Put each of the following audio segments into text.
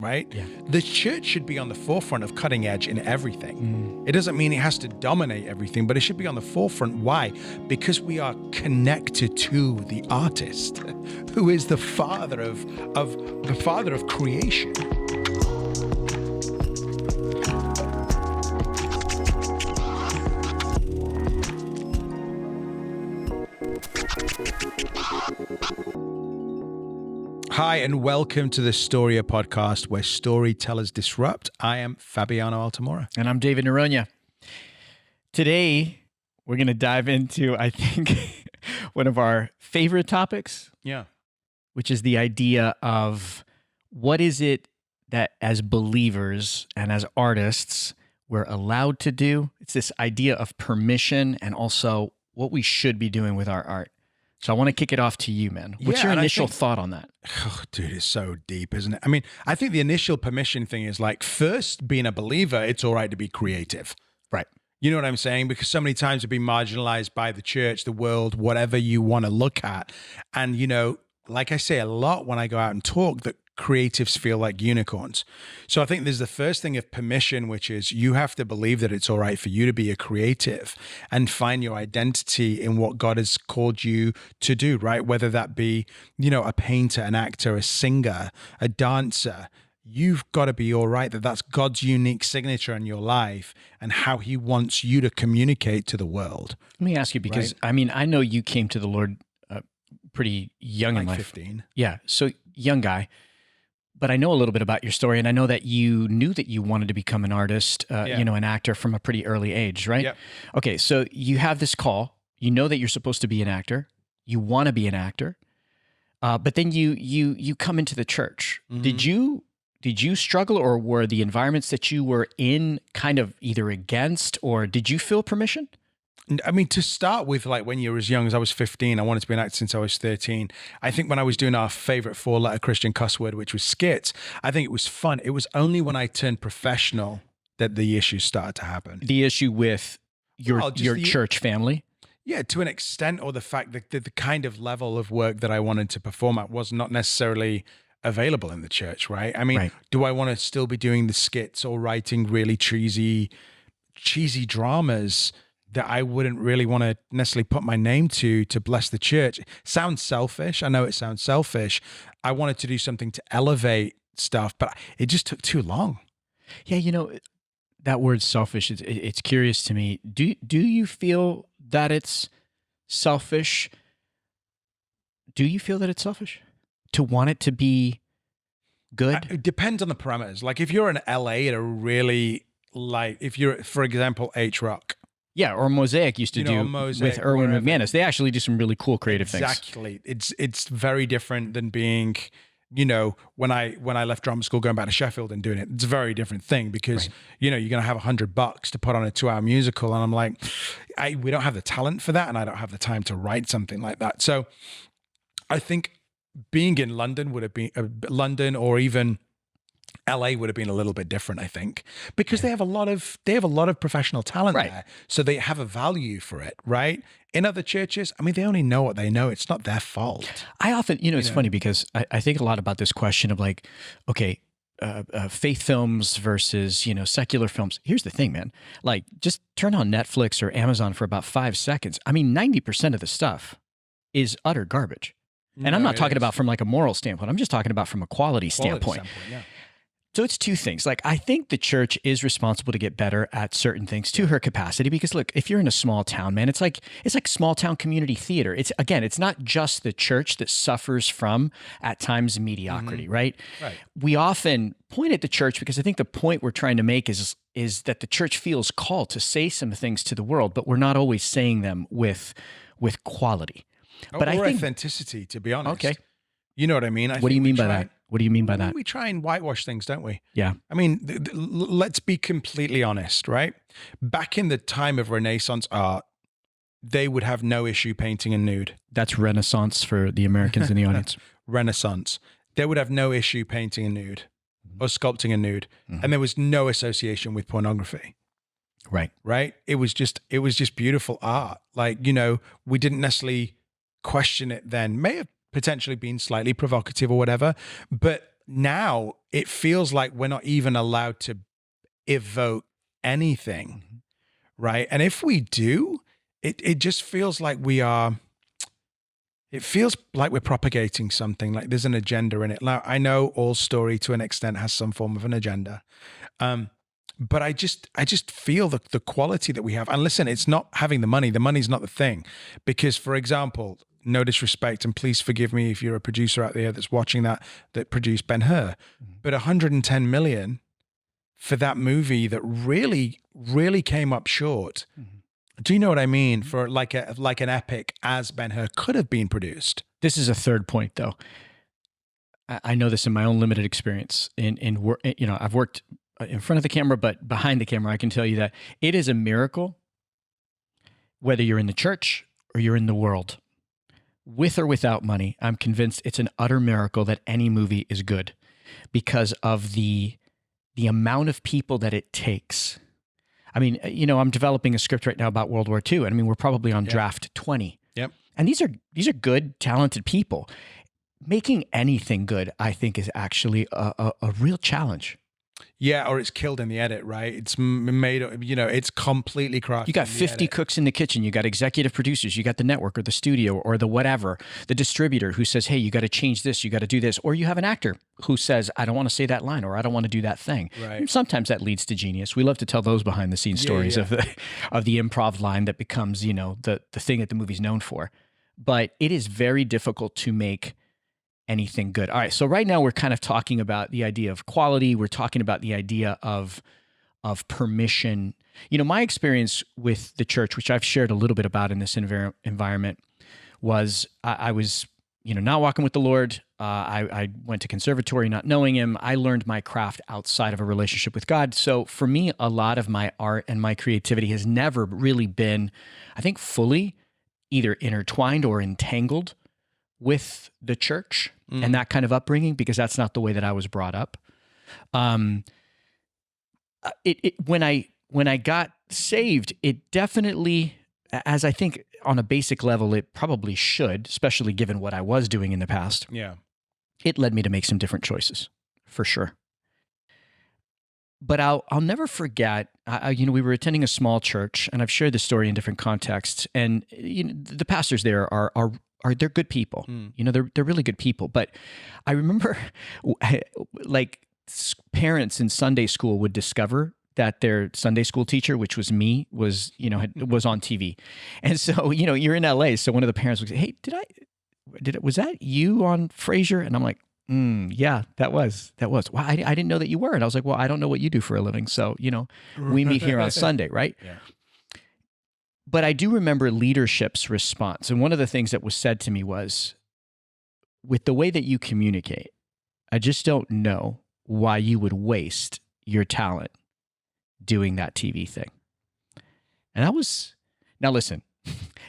right? Yeah. The church should be on the forefront of cutting edge in everything. It doesn't mean it has to dominate everything, but it should be on the forefront. Why? Because we are connected to the artist, who is the father of creation. Hi, and welcome to the Storia podcast, where storytellers disrupt. I am Fabiano Altamura. And I'm David Norona. Today, we're going to dive into, I think, one of our favorite topics. Yeah. Which is the idea of what is it that as believers and as artists we're allowed to do. It's this idea of permission and also what we should be doing with our art. So I want to kick it off to you, man. What's your initial thought on that? Oh, dude, it's so deep, isn't it? I mean, I think the initial permission thing is like, first, being a believer, it's all right to be creative. Right. You know what I'm saying? Because so many times we've been marginalized by the church, the world, whatever you want to look at. And, you know, like I say a lot when I go out and talk, that creatives feel like unicorns. So I think there's the first thing of permission, which is you have to believe that it's all right for you to be a creative and find your identity in what God has called you to do, right? Whether that be, you know, a painter, an actor, a singer, a dancer. You've got to be all right that that's God's unique signature in your life and how he wants you to communicate to the world. Let me ask you, because I mean, I know you came to the Lord pretty young in life. 15. Yeah, so young guy. But I know a little bit about your story, and I know that you knew that you wanted to become an artist, you know, an actor from a pretty early age, right? Yep. Okay, so you have this call. You know that you're supposed to be an actor. You want to be an actor, but then you come into the church. Mm-hmm. Did you struggle, or were the environments that you were in kind of either against, or did you feel permission? I mean, to start with, like when you were as young as I was 15, I wanted to be an actor since I was 13. I think when I was doing our favorite 4-letter Christian cuss word, which was skits, I think it was fun. It was only when I turned professional that the issues started to happen. The issue with your church family? Yeah, to an extent, or the fact that the kind of level of work that I wanted to perform at was not necessarily available in the church, right? I mean, Do I want to still be doing the skits or writing really cheesy dramas that I wouldn't really want to necessarily put my name to bless the church? Sounds selfish. I know it sounds selfish. I wanted to do something to elevate stuff, but it just took too long. Yeah, you know, that word selfish, it's curious to me. Do you feel that it's selfish? Do you feel that it's selfish to want it to be good? It depends on the parameters. Like if you're in LA at a really, like if you're, for example, H-Rock. Yeah, or Mosaic used to do with Erwin McManus. They actually do some really cool creative things. Exactly. It's very different than being, you know, when I left drama school, going back to Sheffield and doing it. It's a very different thing because, you know, you're going to have $100 to put on a 2-hour musical. And I'm like, we don't have the talent for that. And I don't have the time to write something like that. So I think being in London would have been, London or even LA would have been a little bit different, I think, because they have a lot of professional talent there, so they have a value for it, right? In other churches, I mean, they only know what they know. It's not their fault. I often, you know, it's funny because I think a lot about this question of like, okay, faith films versus, you know, secular films. Here's the thing, man. Like, just turn on Netflix or Amazon for about 5 seconds. I mean, 90% of the stuff is utter garbage. And I'm not talking about from like a moral standpoint. I'm just talking about from a quality standpoint. Yeah. So it's two things. Like, I think the church is responsible to get better at certain things to her capacity, because look, if you're in a small town, man, it's like small town community theater. It's not just the church that suffers from at times mediocrity, right? We often point at the church because I think the point we're trying to make is that the church feels called to say some things to the world, but we're not always saying them with quality. But I think authenticity, to be honest. Okay. You know what I mean? What do you mean by that? What do you mean by that? We try and whitewash things, don't we? Yeah. I mean, let's be completely honest, right? Back in the time of Renaissance art, they would have no issue painting a nude. That's Renaissance for the Americans in the audience. Renaissance. They would have no issue painting a nude or sculpting a nude. Mm-hmm. And there was no association with pornography. Right? It was just beautiful art. Like, you know, we didn't necessarily question it then. May have potentially been slightly provocative or whatever, but now it feels like we're not even allowed to evoke anything, right? And if we do, it just feels like it feels like we're propagating something, like there's an agenda in it. Now, I know all story to an extent has some form of an agenda. But I just feel the quality that we have. And listen, it's not having the money. The money's not the thing. Because, for example, no disrespect, and please forgive me if you're a producer out there that's watching that produced Ben-Hur, but 110 million for that movie that really, really came up short. Do you know what I mean? For like an epic as Ben-Hur could have been produced. This is a third point, though. I know this in my own limited experience. I've worked in front of the camera, but behind the camera, I can tell you that it is a miracle, whether you're in the church or you're in the world, with or without money. I'm convinced it's an utter miracle that any movie is good because of the amount of people that it takes. I mean, I'm developing a script right now about World War II, and I mean, we're probably on draft 20. Yep. And these are good, talented people. Making anything good, I think, is actually a real challenge. Yeah, or it's killed in the edit, right? It's made, it's completely crafted. You got 50 cooks in the kitchen. You got executive producers. You got the network or the studio or the whatever, the distributor who says, hey, you got to change this. You got to do this. Or you have an actor who says, I don't want to say that line or I don't want to do that thing. Right. And sometimes that leads to genius. We love to tell those behind the scenes stories of the improv line that becomes, the thing that the movie's known for. But it is very difficult to make anything good. All right. So right now we're kind of talking about the idea of quality. We're talking about the idea of permission. My experience with the church, which I've shared a little bit about in this environment, was I was, not walking with the Lord. I went to conservatory, not knowing him. I learned my craft outside of a relationship with God. So for me, a lot of my art and my creativity has never really been, I think, fully either intertwined or entangled with the church and that kind of upbringing, because that's not the way that I was brought up. When I got saved, it definitely, as I think on a basic level, it probably should, especially given what I was doing in the past. Yeah. It led me to make some different choices, for sure. But I'll never forget, we were attending a small church, and I've shared this story in different contexts, and the pastors there are they're good people. They're really good people. But I remember like parents in Sunday school would discover that their Sunday school teacher, which was me, was on TV. And so, you're in LA. So one of the parents would say, hey, was that you on Frasier? And I'm like, yeah, that was. Well, I didn't know that you were. And I was like, well, I don't know what you do for a living. So, we meet here on Sunday, right? Yeah. But I do remember leadership's response. And one of the things that was said to me was, with the way that you communicate, I just don't know why you would waste your talent doing that TV thing. And now listen,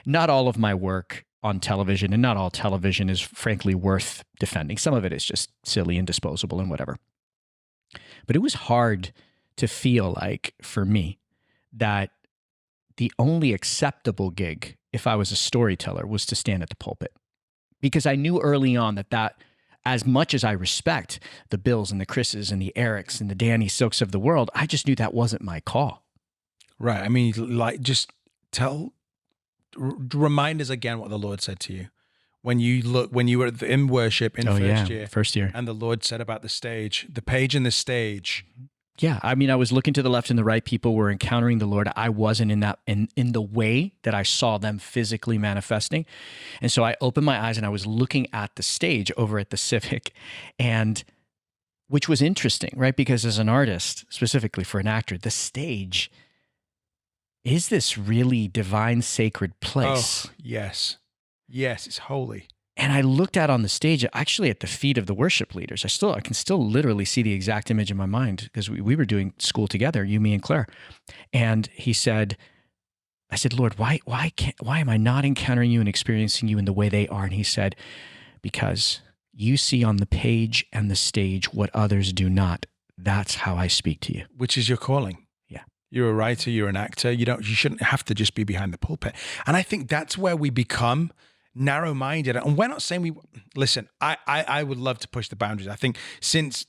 not all of my work on television and not all television is frankly worth defending. Some of it is just silly and disposable and whatever. But it was hard to feel like, for me, that the only acceptable gig, if I was a storyteller, was to stand at the pulpit. Because I knew early on that as much as I respect the Bills and the Chris's and the Erics and the Danny Silks of the world, I just knew that wasn't my call. Right. I mean, like, just remind us again what the Lord said to you when you were in worship in first year, and the Lord said about the stage, the page and the stage. Yeah, I mean, I was looking to the left and the right. People were encountering the Lord. I wasn't in the way that I saw them physically manifesting. And so I opened my eyes and I was looking at the stage over at the Civic, and which was interesting, right? Because as an artist, specifically for an actor, the stage is this really divine, sacred place. Oh, yes. Yes, it's holy. And I looked out on the stage, actually at the feet of the worship leaders. I can still literally see the exact image in my mind, because we were doing school together, you, me, and Claire. And I said, Lord, why am I not encountering you and experiencing you in the way they are? And he said, because you see on the page and the stage what others do not. That's how I speak to you. Which is your calling. Yeah. You're a writer, you're an actor. You shouldn't have to just be behind the pulpit. And I think that's where we become narrow-minded. And we're not saying listen, I would love to push the boundaries. I think since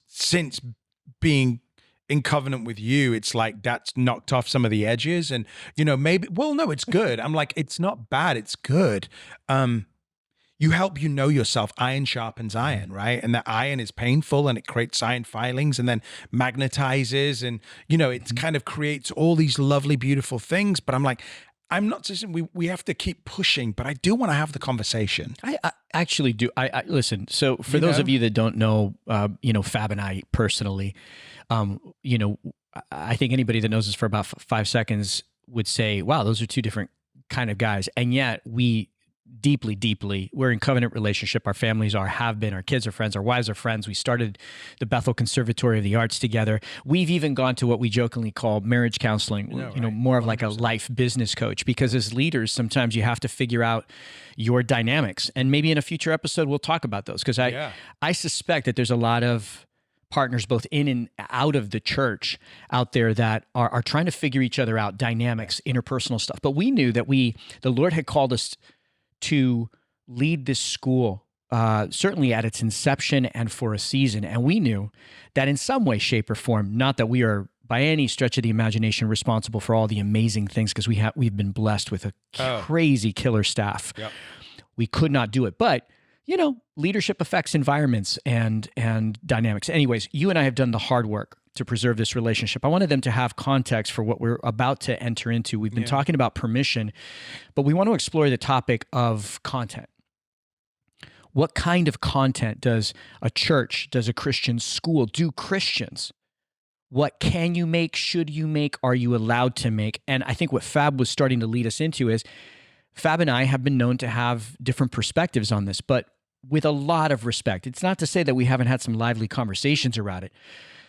being in covenant with you, it's like that's knocked off some of the edges. And, maybe, well, no, it's good. I'm like, it's not bad. It's good. You help know yourself. Iron sharpens iron, right? And that iron is painful and it creates iron filings and then magnetizes and, it kind of creates all these lovely, beautiful things. But I'm like, I'm not saying we have to keep pushing, but I do want to have the conversation. I actually do. I listen. So for those of you that don't know, Fab and I personally, I think anybody that knows us for about 5 seconds would say, wow, those are two different kind of guys. And yet we deeply, we're in covenant relationship. Our families have been, our kids are friends, our wives are friends. We started the Bethel Conservatory of the Arts together. We've even gone to what we jokingly call marriage counseling, more of like a life business coach, because as leaders, sometimes you have to figure out your dynamics. And maybe in a future episode, we'll talk about those, because I suspect that there's a lot of partners both in and out of the church out there that are trying to figure each other out, dynamics, interpersonal stuff. But we knew that the Lord had called us to lead this school, certainly at its inception and for a season. And we knew that in some way, shape, or form, not that we are by any stretch of the imagination responsible for all the amazing things, because we've been blessed with a crazy killer staff. Yep. We could not do it. But, leadership affects environments and dynamics. Anyways, you and I have done the hard work to preserve this relationship. I wanted them to have context for what we're about to enter into. We've been talking about permission, but we want to explore the topic of content. What kind of content does a church, does a Christian school, do Christians? What can you make? Should you make? Are you allowed to make? And I think what Fab was starting to lead us into is Fab and I have been known to have different perspectives on this, but with a lot of respect. It's not to say that we haven't had some lively conversations around it.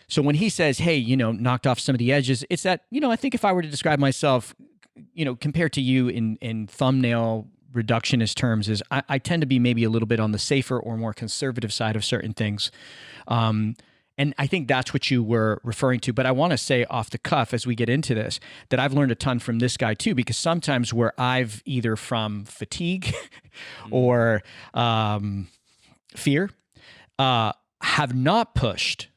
So when he says, hey, knocked off some of the edges, it's that, I think if I were to describe myself, compared to you in thumbnail reductionist terms, is I tend to be maybe a little bit on the safer or more conservative side of certain things. And I think that's what you were referring to. But I want to say off the cuff as we get into this, that I've learned a ton from this guy too, because sometimes where I've either from fatigue or fear have not pushed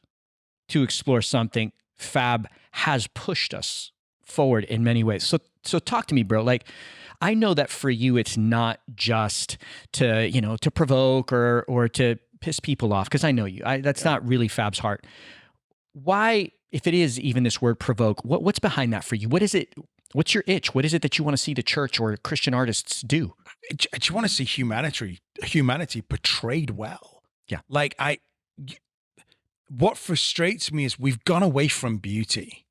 to explore something, Fab has pushed us forward in many ways. So talk to me, bro. Like, I know that for you, it's not just to provoke or to piss people off, because I know you. That's not really Fab's heart. Why, if it is even this word provoke, what's behind that for you? What is it? What's your itch? What is it that you want to see the church or Christian artists do? I just want to see humanity portrayed well. Yeah. Like what frustrates me is we've gone away from beauty.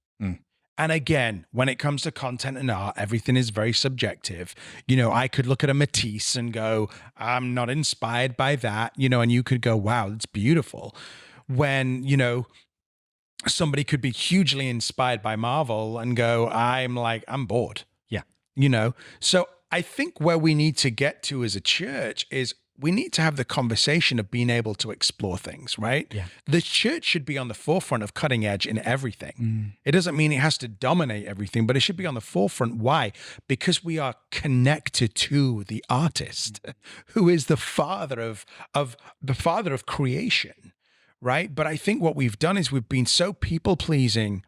And again, when it comes to content and art, everything is very subjective. I could look at a Matisse and go, I'm not inspired by that, and you could go, wow, that's beautiful. When, somebody could be hugely inspired by Marvel and go, I'm bored. Yeah. So I think where we need to get to as a church is we need to have the conversation of being able to explore things, right? Yeah. The church should be on the forefront of cutting edge in everything. It doesn't mean it has to dominate everything, but it should be on the forefront. Why? Because we are connected to the artist, who is the father of creation, right? But I think what we've done is we've been so people-pleasing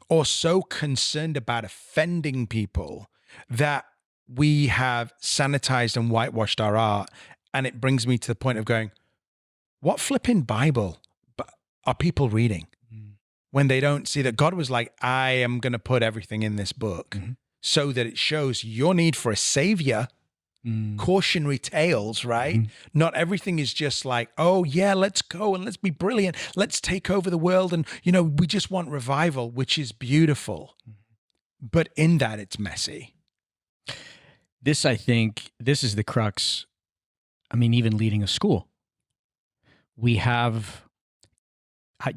or so concerned about offending people that we have sanitized and whitewashed our art. And it brings me to the point of going, what flipping Bible are people reading when they don't see that God was like, I am going to put everything in this book so that it shows your need for a savior, cautionary tales, right? Not everything is just like, oh yeah, let's go and let's be brilliant. Let's take over the world. And, we just want revival, which is beautiful. But in that, it's messy. I think this is the crux. I mean, even leading a school, we have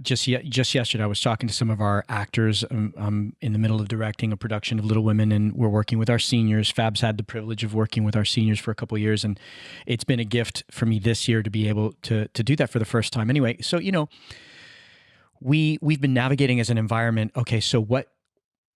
just yesterday, I was talking to some of our actors. I'm in the middle of directing a production of Little Women, and we're working with our seniors. Fab's had the privilege of working with our seniors for a couple of years, and it's been a gift for me this year to be able to do that for the first time. Anyway, so we've been navigating as an environment. Okay, so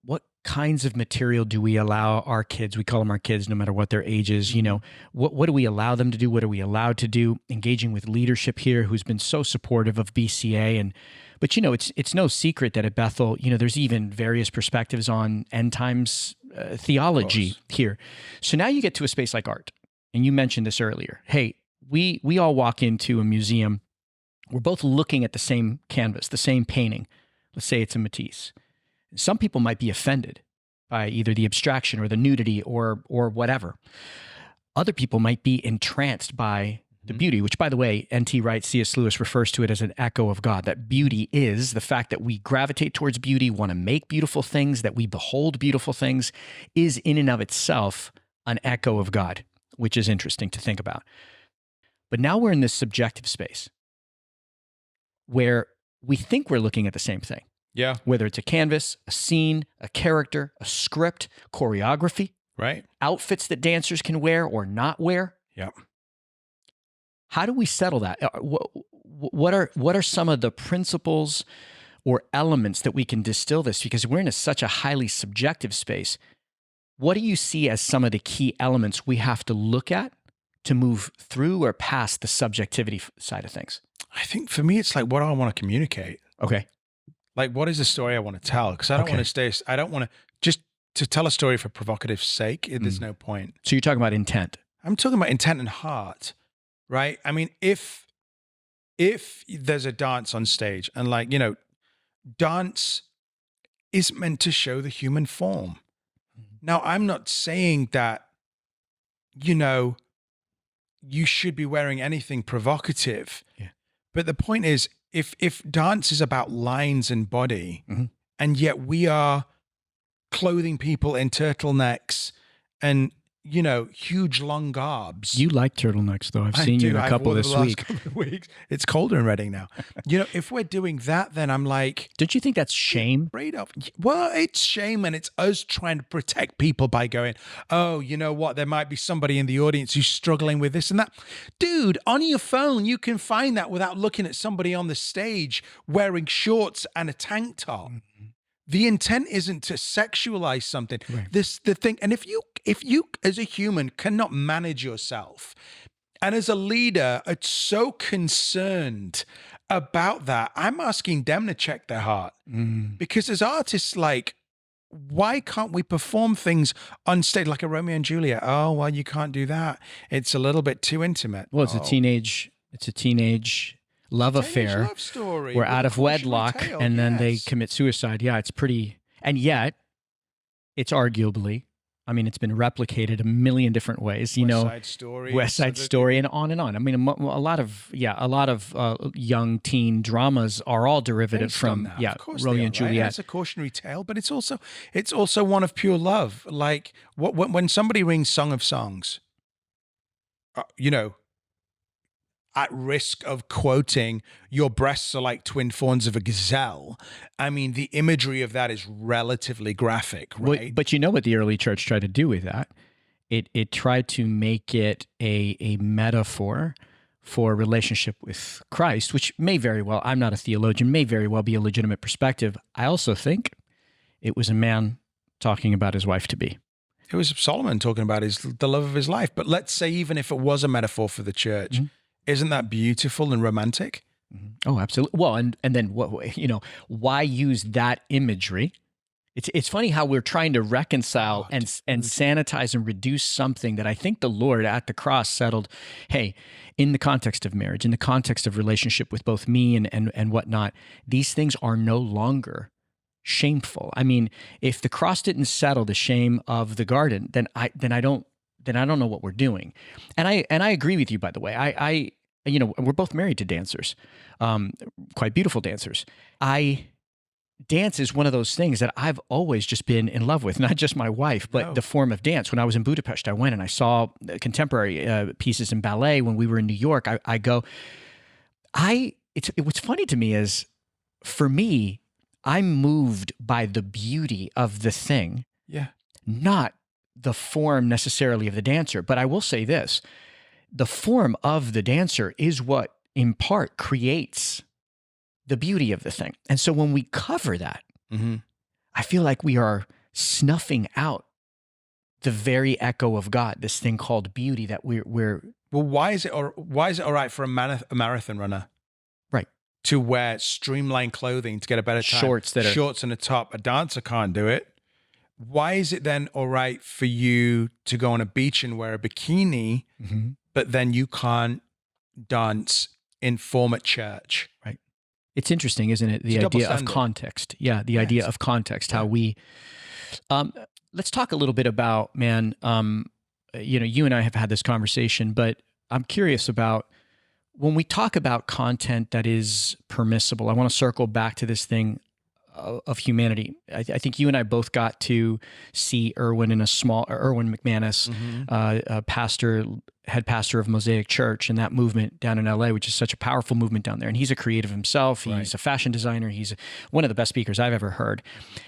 what kinds of material do we allow our kids? We call them our kids, no matter what their age is. You know, what do we allow them to do? What are we allowed to do? Engaging with leadership here, who's been so supportive of BCA, but you know, it's no secret that at Bethel, you know, there's even various perspectives on end times theology here. So now you get to a space like art, and you mentioned this earlier. Hey, we all walk into a museum. We're both looking at the same canvas, the same painting. Let's say it's a Matisse. Some people might be offended by either the abstraction or the nudity or whatever. Other people might be entranced by the beauty, which, by the way, N.T. Wright, C.S. Lewis refers to it as an echo of God. That beauty is the fact that we gravitate towards beauty, want to make beautiful things, that we behold beautiful things, is in and of itself an echo of God, which is interesting to think about. But now we're in this subjective space where we think we're looking at the same thing. Yeah. Whether it's a canvas, a scene, a character, a script, choreography, right? Outfits that dancers can wear or not wear. Yeah. How do we settle that? What are some of the principles or elements that we can distill this? Because we're in such a highly subjective space. What do you see as some of the key elements we have to look at to move through or past the subjectivity side of things? I think for me, it's like, what do I want to communicate? Okay. Like, what is the story I want to tell? Because I don't want to just to tell a story for provocative sake. There's no point. So you're talking about intent. I'm talking about intent and heart, right? I mean, if there's a dance on stage and, like, you know, dance is meant to show the human form. Now, I'm not saying that, you know, you should be wearing anything provocative. Yeah. But the point is, if dance is about lines and body, and yet we are clothing people in turtlenecks and, you know, huge long garbs. You like turtlenecks, though. I've seen you in a couple this week. Couple of weeks. It's colder in Reading now. You know, if we're doing that, then I'm like, don't you think that's shame? Afraid of. Well, it's shame, and it's us trying to protect people by going, oh, you know what? There might be somebody in the audience who's struggling with this and that. Dude, on your phone, you can find that without looking at somebody on the stage wearing shorts and a tank top. The intent isn't to sexualize something. Right. The thing, and if you as a human cannot manage yourself, and as a leader are so concerned about that, I'm asking them to check their heart. Because as artists, like, why can't we perform things on stage like a Romeo and Juliet? Oh, well, you can't do that. It's a little bit too intimate. Well, it's a teenage love affair. Love story. We're out of wedlock, and then they commit suicide. Yeah, it's pretty, and yet it's arguably, I mean, it's been replicated a million different ways. You know, West Side Story, and on and on. I mean, a lot of young teen dramas are all derivative from Romeo and Juliet. Right? It's a cautionary tale, but it's also one of pure love. Like when somebody rings Song of Songs, you know, at risk of quoting, your breasts are like twin fawns of a gazelle. I mean, the imagery of that is relatively graphic, right? But you know what the early church tried to do with that? It tried to make it a metaphor for a relationship with Christ, which may very well, I'm not a theologian, may very well be a legitimate perspective. I also think it was a man talking about his wife-to-be. It was Solomon talking about the love of his life. But let's say even if it was a metaphor for the church, isn't that beautiful and romantic? Oh, absolutely. Well, and then what, you know, why use that imagery? It's funny how we're trying to reconcile and sanitize and reduce something that I think the Lord at the cross settled. Hey, in the context of marriage, in the context of relationship with both me and whatnot, these things are no longer shameful. I mean, if the cross didn't settle the shame of the garden, then I don't know what we're doing. And I agree with you, by the way. I you know, we're both married to dancers, quite beautiful dancers. Dance is one of those things that I've always just been in love with, not just my wife, but the form of dance. When I was in Budapest, I went and I saw contemporary pieces in ballet. When we were in New York, what's funny to me is, for me, I'm moved by the beauty of the thing, not the form necessarily of the dancer. But I will say this, the form of the dancer is what in part creates the beauty of the thing. And so when we cover that, I feel like we are snuffing out the very echo of God, this thing called beauty that we're Well, why is it all right for a marathon runner right to wear streamlined clothing to get a better time? Shorts and a top. A dancer can't do it. Why is it then all right for you to go on a beach and wear a bikini, but then you can't dance in form at church? Right. It's interesting, isn't it? The idea of context. Yeah, the idea of context, how we... let's talk a little bit about, man, you and I have had this conversation, but I'm curious about when we talk about content that is permissible. I want to circle back to this thing of humanity. I think you and I both got to see Erwin McManus, head pastor of Mosaic Church, and that movement down in LA, which is such a powerful movement down there. And he's a creative himself. He's a fashion designer. He's one of the best speakers I've ever heard.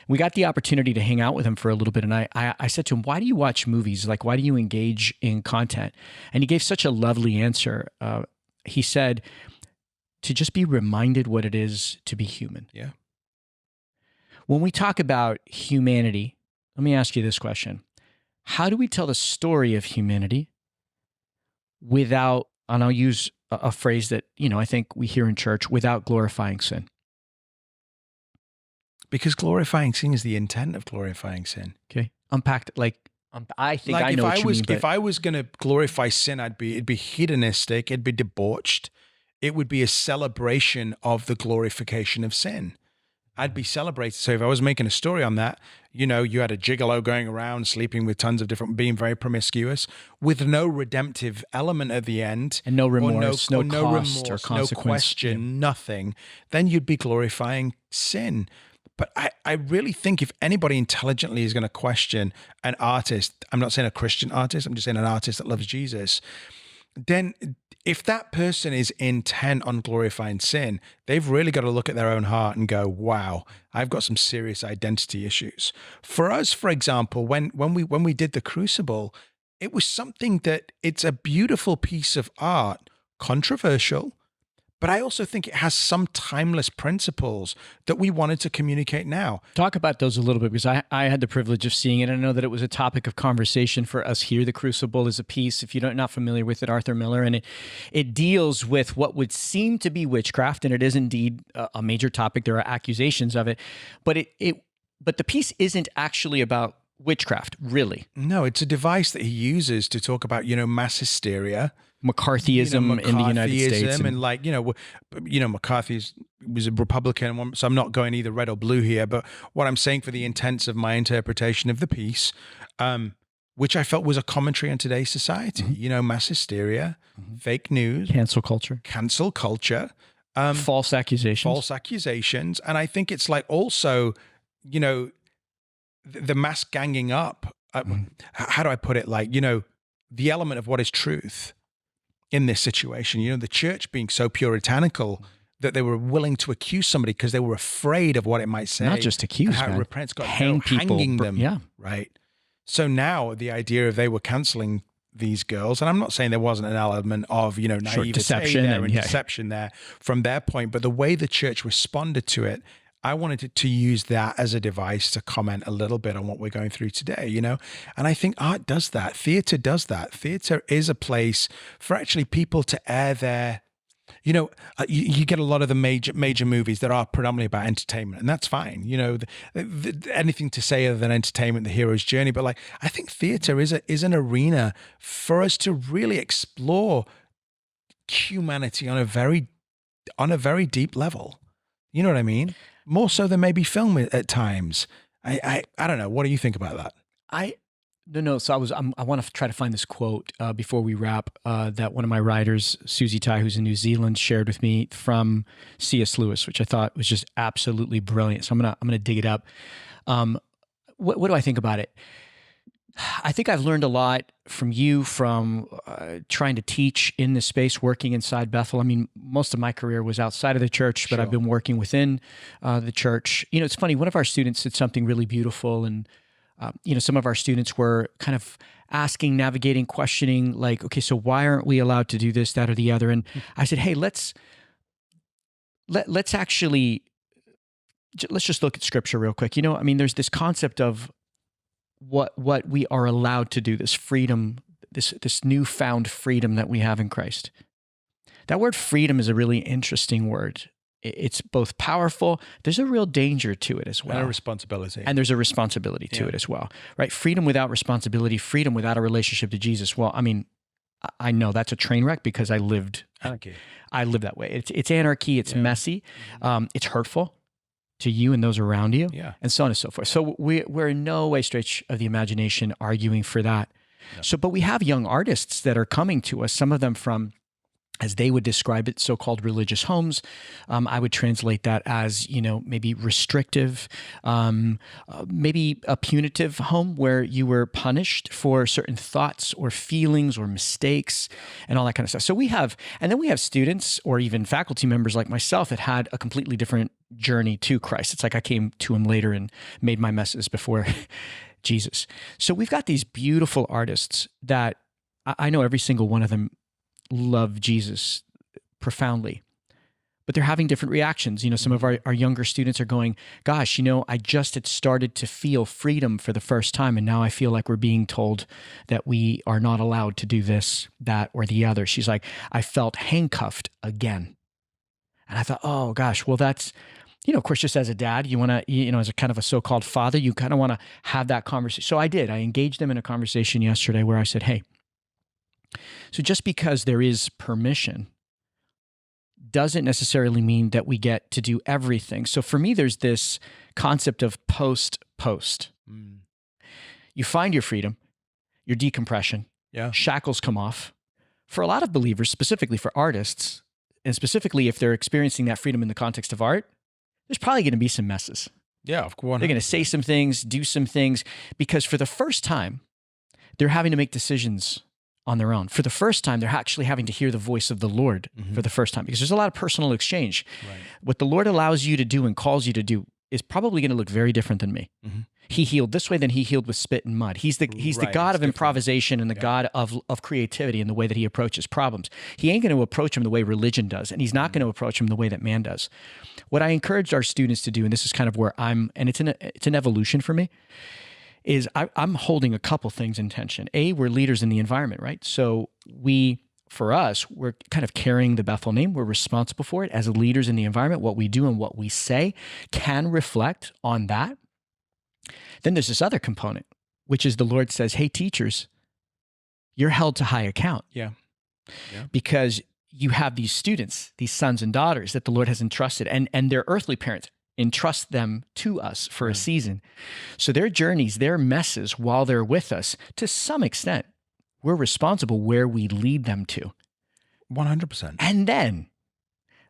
We got the opportunity to hang out with him for a little bit. And I said to him, why do you watch movies? Like, why do you engage in content? And he gave such a lovely answer. He said, to just be reminded what it is to be human. Yeah. When we talk about humanity, let me ask you this question. How do we tell the story of humanity without, and I'll use a phrase that, I think we hear in church, without glorifying sin? Because glorifying sin is the intent of glorifying sin. Okay. Unpacked, I think I know what you mean. If I was going to glorify sin, it'd be hedonistic, it'd be debauched. It would be a celebration of the glorification of sin. I'd be celebrated. So if I was making a story on that, you had a gigolo going around, sleeping with tons of different, being very promiscuous, with no redemptive element at the end. And no remorse, no cost or consequence. No question, nothing. Then you'd be glorifying sin. But I really think if anybody intelligently is going to question an artist, I'm not saying a Christian artist, I'm just saying an artist that loves Jesus, then if that person is intent on glorifying sin, they've really got to look at their own heart and go, wow, I've got some serious identity issues. For us, for example, when we did the Crucible, it was something that it's a beautiful piece of art, controversial, but I also think it has some timeless principles that we wanted to communicate now. Talk about those a little bit, because I had the privilege of seeing it. I know that it was a topic of conversation for us here. The Crucible is a piece, if you're not familiar with it, Arthur Miller, and it deals with what would seem to be witchcraft, and it is indeed a major topic. There are accusations of it, but but the piece isn't actually about witchcraft, really. No, it's a device that he uses to talk about, mass hysteria, McCarthyism in the United States, and McCarthy was a Republican, so I'm not going either red or blue here. But what I'm saying for the intents of my interpretation of the piece, which I felt was a commentary on today's society, mass hysteria, fake news, cancel culture, false accusations, and I think it's like also, the mass ganging up. How do I put it? The element of what is truth in this situation, the church being so puritanical that they were willing to accuse somebody because they were afraid of what it might say. Not just accuse, how man. Repent's got hang people, hanging them. Yeah. Right. So now the idea of they were canceling these girls, and I'm not saying there wasn't an element of, naivete deception and deception there from their point, but the way the church responded to it, I wanted to use that as a device to comment a little bit on what we're going through today, And I think art does that. Theater does that. Theater is a place for actually people to air their, you get a lot of the major movies that are predominantly about entertainment, and that's fine. Anything to say other than entertainment, the hero's journey. But I think theater is an arena for us to really explore humanity on a very deep level. You know what I mean? More so than maybe film at times. I don't know. What do you think about that? No. So I want to try to find this quote before we wrap that one of my writers, Susie Tai, who's in New Zealand, shared with me from C.S. Lewis, which I thought was just absolutely brilliant. So I'm gonna dig it up. What do I think about it? I think I've learned a lot from you, from trying to teach in this space, working inside Bethel. I mean, most of my career was outside of the church, but I've been working within the church. It's funny, one of our students did something really beautiful, and some of our students were kind of asking, navigating, questioning, like, okay, so why aren't we allowed to do this, that, or the other? And I said, hey, let's actually let's just look at scripture real quick. I mean, there's this concept of what we are allowed to do, this freedom, this newfound freedom that we have in Christ. That word freedom is a really interesting word. It's both powerful. There's a real danger to it as well. And a responsibility. And there's a responsibility to it as well, right? Freedom without responsibility, freedom without a relationship to Jesus. Well, I mean, I know that's a train wreck because I lived that way. It's anarchy. It's messy. It's hurtful to you and those around you, and so on and so forth. So we're in no way stretch of the imagination arguing for that. No. So, but we have young artists that are coming to us, some of them from, as they would describe it, so-called religious homes. I would translate that as, maybe restrictive, maybe a punitive home where you were punished for certain thoughts or feelings or mistakes and all that kind of stuff. So and then we have students or even faculty members like myself that had a completely different journey to Christ. It's like I came to him later and made my messes before Jesus. So we've got these beautiful artists that I know every single one of them love Jesus profoundly, but they're having different reactions. Some of our younger students are going, gosh, I just had started to feel freedom for the first time, and now I feel like we're being told that we are not allowed to do this, that, or the other. She's like, I felt handcuffed again. And I thought, oh gosh, well that's, of course, just as a dad, you want to, as a kind of a so-called father, you kind of want to have that conversation. So I did. I engaged them in a conversation yesterday where I said, hey, so just because there is permission doesn't necessarily mean that we get to do everything. So for me, there's this concept of post. You find your freedom, your decompression, shackles come off. For a lot of believers, specifically for artists, and specifically if they're experiencing that freedom in the context of art, there's probably going to be some messes. Yeah, of course. They're going to say some things, do some things, because for the first time, they're having to make decisions on their own. For the first time, they're actually having to hear the voice of the Lord for the first time, because there's a lot of personal exchange. Right. What the Lord allows you to do and calls you to do is probably going to look very different than me. He healed this way than he healed with spit and mud. He's the God of improvisation and the God of creativity in the way that he approaches problems. He ain't going to approach them the way religion does, and he's not going to approach them the way that man does. What I encouraged our students to do, and this is kind of where and it's an evolution for me, is I'm holding a couple things in tension. We're leaders in the environment, right? So for us, we're kind of carrying the Bethel name. We're responsible for it as leaders in the environment. What we do and what we say can reflect on that. Then there's this other component, which is the Lord says, hey, teachers, you're held to high account. Yeah. Because you have these students, these sons and daughters that the Lord has entrusted, and their earthly parents entrust them to us for a season. So their journeys, their messes while they're with us, to some extent, we're responsible where we lead them to. 100%. And then,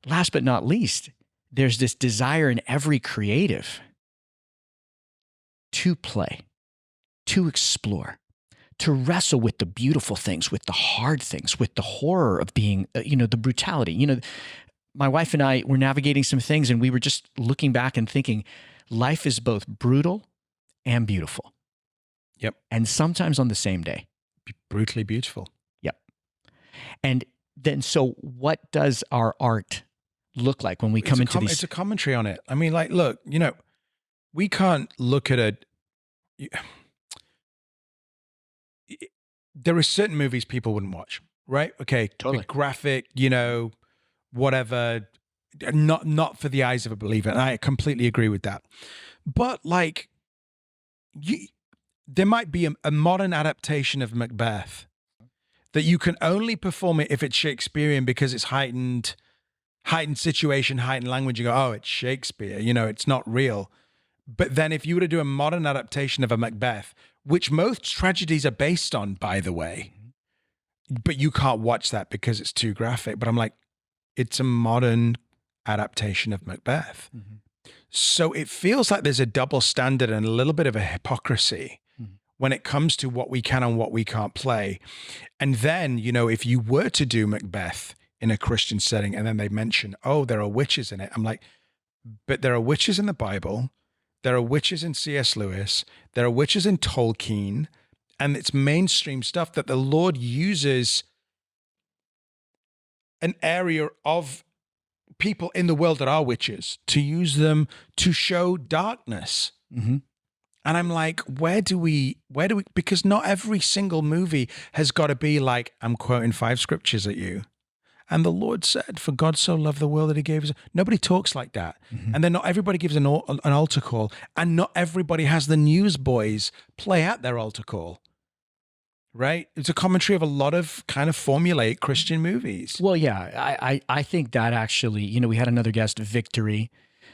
last but not least, there's this desire in every creative to play, to explore, to wrestle with the beautiful things, with the hard things, with the horror of being, the brutality. My wife and I were navigating some things, and we were just looking back and thinking, life is both brutal and beautiful. Yep. And sometimes on the same day. Brutally beautiful. Yep. And then, so what does our art look like when we come into these? It's a commentary on it. I mean, like, look, we can't look at there are certain movies people wouldn't watch, right? Okay. Totally. Graphic, whatever, not for the eyes of a believer. And I completely agree with that. But like, there might be a modern adaptation of Macbeth that you can only perform it if it's Shakespearean because it's heightened situation, heightened language. You go, oh, it's Shakespeare. It's not real. But then if you were to do a modern adaptation of a Macbeth, which most tragedies are based on, by the way, but you can't watch that because it's too graphic. But I'm like, it's a modern adaptation of Macbeth. So it feels like there's a double standard and a little bit of a hypocrisy when it comes to what we can and what we can't play. And then, if you were to do Macbeth in a Christian setting and then they mention, oh, there are witches in it. I'm like, but there are witches in the Bible. There are witches in C.S. Lewis. There are witches in Tolkien. And it's mainstream stuff that the Lord uses an area of people in the world that are witches, to use them to show darkness. Mm-hmm. And I'm like, where do we, because not every single movie has got to be like, I'm quoting 5 scriptures at you. And the Lord said, for God so loved the world that he gave us. Nobody talks like that. Mm-hmm. And then not everybody gives an altar call. And not everybody has the newsboys play at their altar call. Right? It's a commentary of a lot of kind of formulaic Christian movies. Well, yeah, I think that actually, we had another guest, Victory,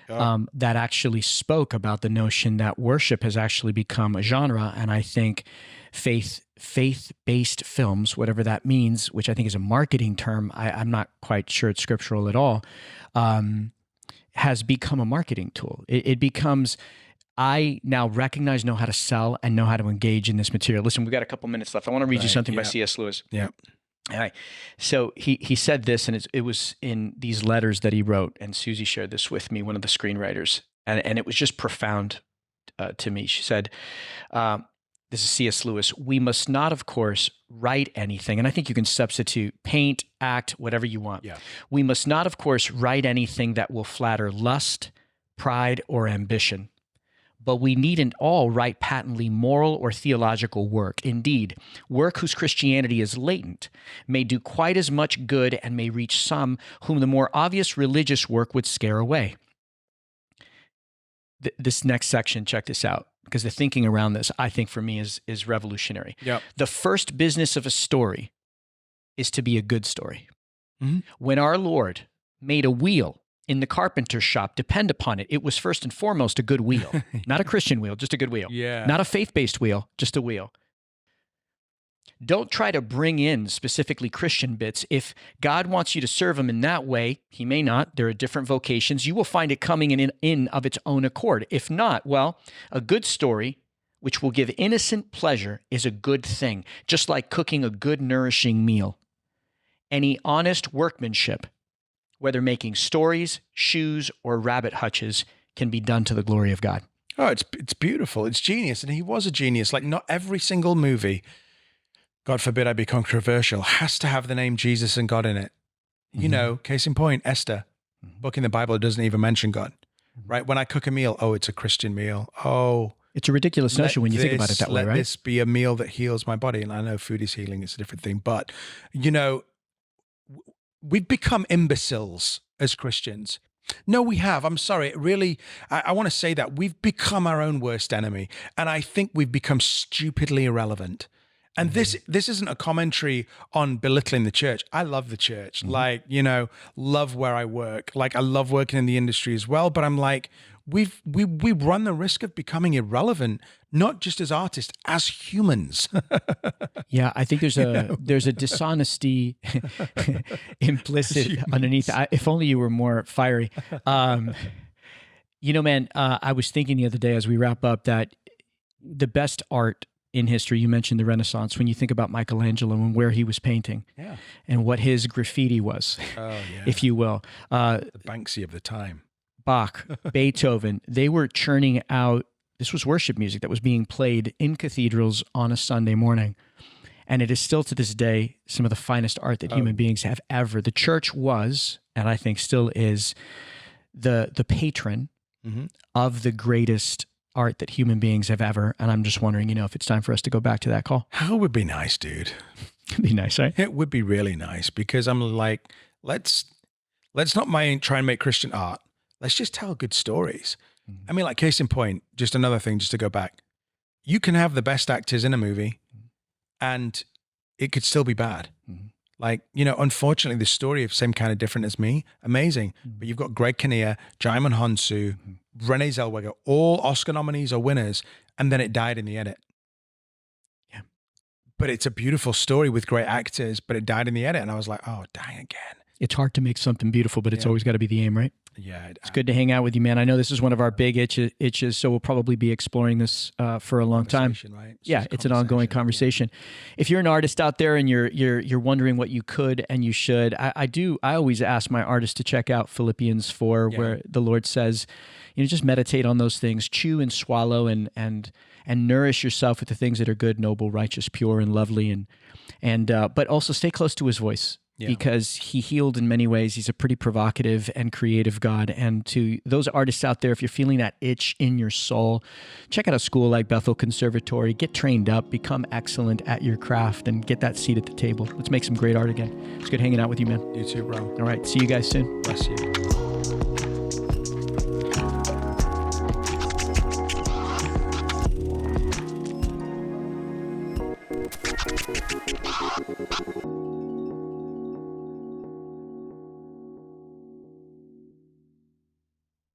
that actually spoke about the notion that worship has actually become a genre. And I think faith-based films, whatever that means, which I think is a marketing term, I'm not quite sure it's scriptural at all, has become a marketing tool. It becomes... I now recognize, know how to sell, and know how to engage in this material. Listen, we've got a couple minutes left. I want to read you something by C.S. Lewis. Yeah. All right. So he said this, and it was in these letters that he wrote, and Susie shared this with me, one of the screenwriters, and it was just profound to me. She said, this is C.S. Lewis, we must not, of course, write anything, and I think you can substitute paint, act, whatever you want. Yeah. We must not, of course, write anything that will flatter lust, pride, or ambition. But we needn't all write patently moral or theological work. Indeed, work whose Christianity is latent may do quite as much good and may reach some whom the more obvious religious work would scare away. This next section, check this out, because the thinking around this, I think for me, is revolutionary. Yep. The first business of a story is to be a good story. Mm-hmm. When our Lord made a wheel in the carpenter's shop, depend upon it. It was first and foremost a good wheel, not a Christian wheel, just a good wheel. Yeah. Not a faith-based wheel, just a wheel. Don't try to bring in specifically Christian bits. If God wants you to serve him in that way, he may not. There are different vocations. You will find it coming in of its own accord. If not, well, a good story, which will give innocent pleasure, is a good thing, just like cooking a good, nourishing meal. Any honest workmanship, whether making stories, shoes, or rabbit hutches, can be done to the glory of God. Oh, it's beautiful. It's genius. And he was a genius. Like, not every single movie, God forbid I be controversial, has to have the name Jesus and God in it. Mm-hmm. You know, case in point, Esther, book in the Bible that doesn't even mention God, right? When I cook a meal, oh, it's a Christian meal. Oh, it's a ridiculous notion when you think about it that way, right? Let this be a meal that heals my body. And I know food is healing. It's a different thing. But, we've become imbeciles as Christians. No, we have. I'm sorry. Really, I want to say that we've become our own worst enemy. And I think we've become stupidly irrelevant. And this isn't a commentary on belittling the church. I love the church. Like, love where I work. Like, I love working in the industry as well. But I'm like, we run the risk of becoming irrelevant, not just as artists, as humans. Yeah, I think there's a dishonesty implicit underneath. If only you were more fiery. Man, I was thinking the other day as we wrap up that the best art in history, you mentioned the Renaissance, when you think about Michelangelo and where he was painting and what his graffiti was, if you will. The Banksy of the time. Bach, Beethoven, they were churning out, this was worship music that was being played in cathedrals on a Sunday morning. And it is still to this day some of the finest art that human beings have ever. The church was, and I think still is, the patron of the greatest art that human beings have ever. And I'm just wondering, if it's time for us to go back to that call. How would be nice, dude? It'd be nice, right? It would be really nice, because I'm like, let's not try and make Christian art. Let's just tell good stories. I mean, like, case in point, just another thing, just to go back. You can have the best actors in a movie and it could still be bad. Like, unfortunately, the story of Same Kind of Different as Me, amazing. But you've got Greg Kinnear, Jaimin Honsu, Renee Zellweger, all Oscar nominees or winners, and then it died in the edit. Yeah. But it's a beautiful story with great actors, but it died in the edit. And I was like, oh, dying again. It's hard to make something beautiful, but it's always got to be the aim, right? Yeah. It's good to hang out with you, man. I know this is one of our big itches, so we'll probably be exploring this for a long time. Right? It's an ongoing conversation. If you're an artist out there and you're wondering what you could and you should, I always ask my artists to check out Philippians 4, where the Lord says, just meditate on those things, chew and swallow and nourish yourself with the things that are good, noble, righteous, pure, and lovely, and but also stay close to his voice. because he healed in many ways. He's a pretty provocative and creative God. And to those artists out there, if you're feeling that itch in your soul, check out a school like Bethel Conservatory. Get trained up, become excellent at your craft, and get that seat at the table. Let's make some great art again. It's good hanging out with you, man. You too, bro. All right. See you guys soon. Bless you.